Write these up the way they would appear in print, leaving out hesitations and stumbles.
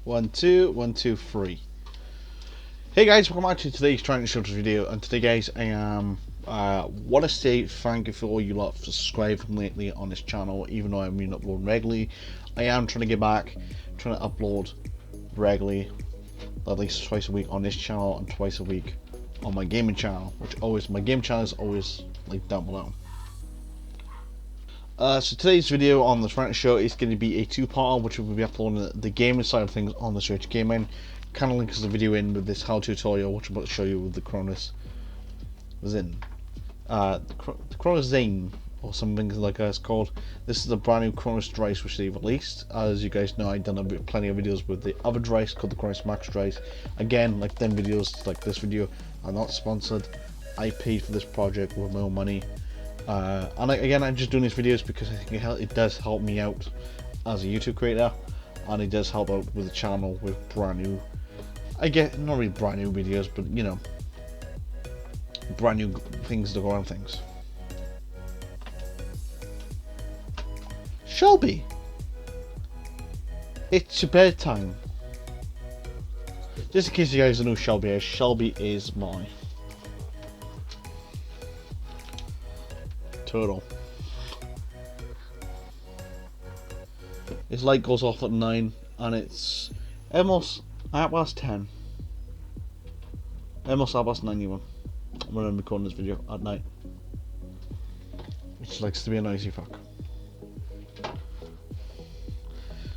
1, 2, 1, 2, 3. Hey guys, welcome back to today's Tranter Soundcloud video. And today, guys, I am want to say thank you for all you lot for subscribing lately on this channel. Even though I've been uploading regularly, I am trying to get back, trying to upload regularly, at least twice a week on this channel and twice a week on my gaming channel. My game channel is always linked down below. So today's video on the Tranter Show is going to be a two-parter, which will be uploading the gaming side of things on the COH Gaming. Kind of links the video in with this how tutorial, which I'm about to show you with the CronusZEN. The CronusZEN, or something like that it's called. This is the brand new Cronus device which they released. As you guys know, I've done plenty of videos with the other device called the CrounsMax device. Again, like them videos, like this video, are not sponsored. I paid for this project with my own money. And again, I'm just doing these videos because I think it does help me out as a YouTube creator, and it does help out with the channel with brand new, I get not really brand new videos, but you know, brand new things to go on things. Shelby, it's your bedtime. Just in case you guys don't know who Shelby is, Shelby is my turtle. His light goes off at 9 and it's almost at past 10. Almost at past 9 even when I'm recording this video at night. Which likes to be a noisy fuck.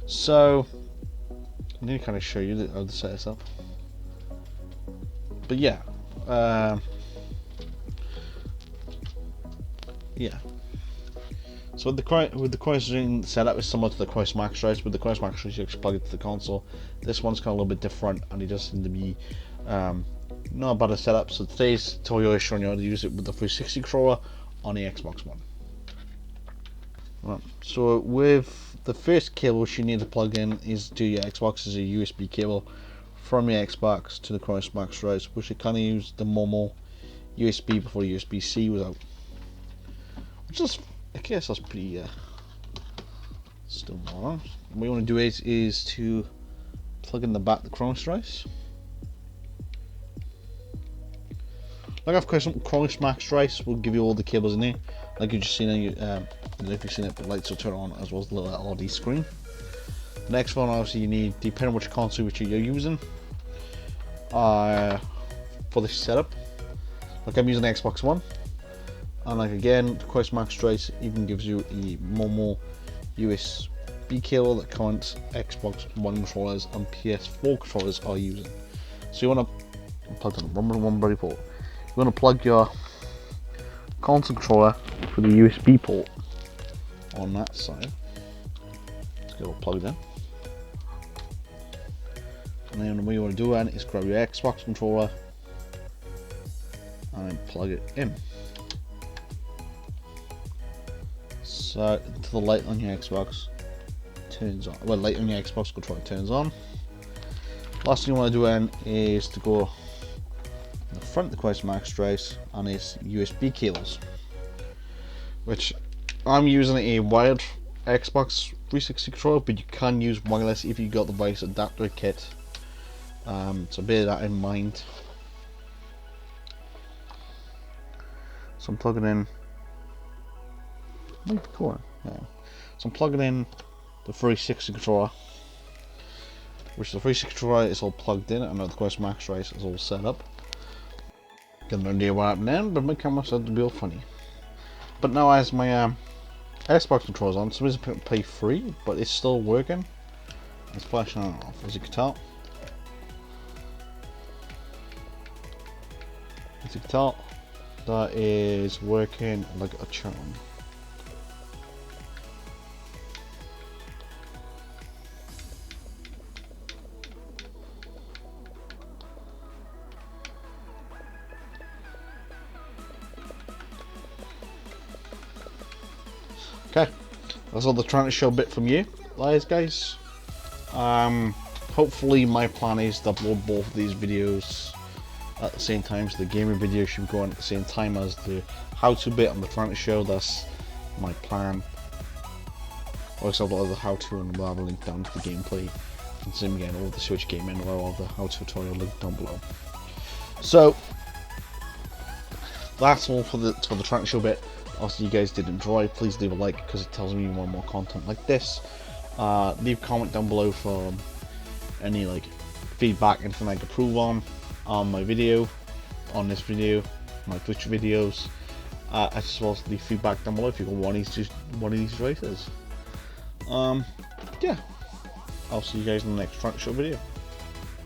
So I need to kind of show you how to set this up. But yeah. Yeah. So with the CronusZEN setup is similar to the CrounsMax drives. With the CrounsMax drives, you just plug it to the console. This one's kind of a little bit different, and it does seem to be not a better setup. So today's tutorial is showing you how to use it with the 360 controller on the Xbox One. Right. So with the first cable which you need to plug in is to your Xbox is a USB cable from your Xbox to the CrounsMax drives, which you kind of use the normal USB before USB-C was out. Which is, I guess that's pretty still more. What you want to do is to plug in the back the Cronus drives. Like of course, CrounsMax drives will give you all the cables in there. Like you just seen on your, if you've seen it, the lights will turn on as well as the little LED screen. The next one, obviously, you need, depending on which console which you're using, for this setup. Like I'm using the Xbox One. And like again, the CrounsMax drives even gives you a normal USB cable that current Xbox One controllers and PS4 controllers are using. So you want to plug in one bloody port. You want to plug your console controller for the USB port on that side. Let's get it all plugged in. And then what you want to do then is grab your Xbox controller and then plug it in. So until the light on your Xbox turns on, well, light on your Xbox controller turns on. Last thing you want to do then is to go in the front of the CrounsMax drives and its USB cables, which I'm using a wired Xbox 360 controller, but you can use wireless if you got the device adapter kit. So bear that in mind. So I'm plugging in. Cool. Yeah. So I'm plugging in the 360 controller, which the 360 controller is all plugged in, and the CrounsMax drive is all set up. Get an idea what happened then, but my camera said to be all funny. But now as my Xbox controller's on, so it's play free, but it's still working. It's flashing on and off, as you can tell. As you can tell, that is working like a charm. Okay, that's all the Tranter Show bit from you, guys. Hopefully my plan is to upload both of these videos at the same time, so the gaming video should go on at the same time as the how-to bit on the Tranter Show. That's my plan. Also, a lot of the how-to and we'll have a link down to the gameplay And same again over the COH Gaming or the how tutorial link down below. So that's all for the Tranter Show bit. Also, you guys did enjoy, please leave a like because it tells me you want more content like this. Leave a comment down below for any like feedback, anything I can improve on my video, on this video, my Twitch videos. As well as leave feedback down below if you got one of these races. Yeah, I'll see you guys in the next Tranter Show video.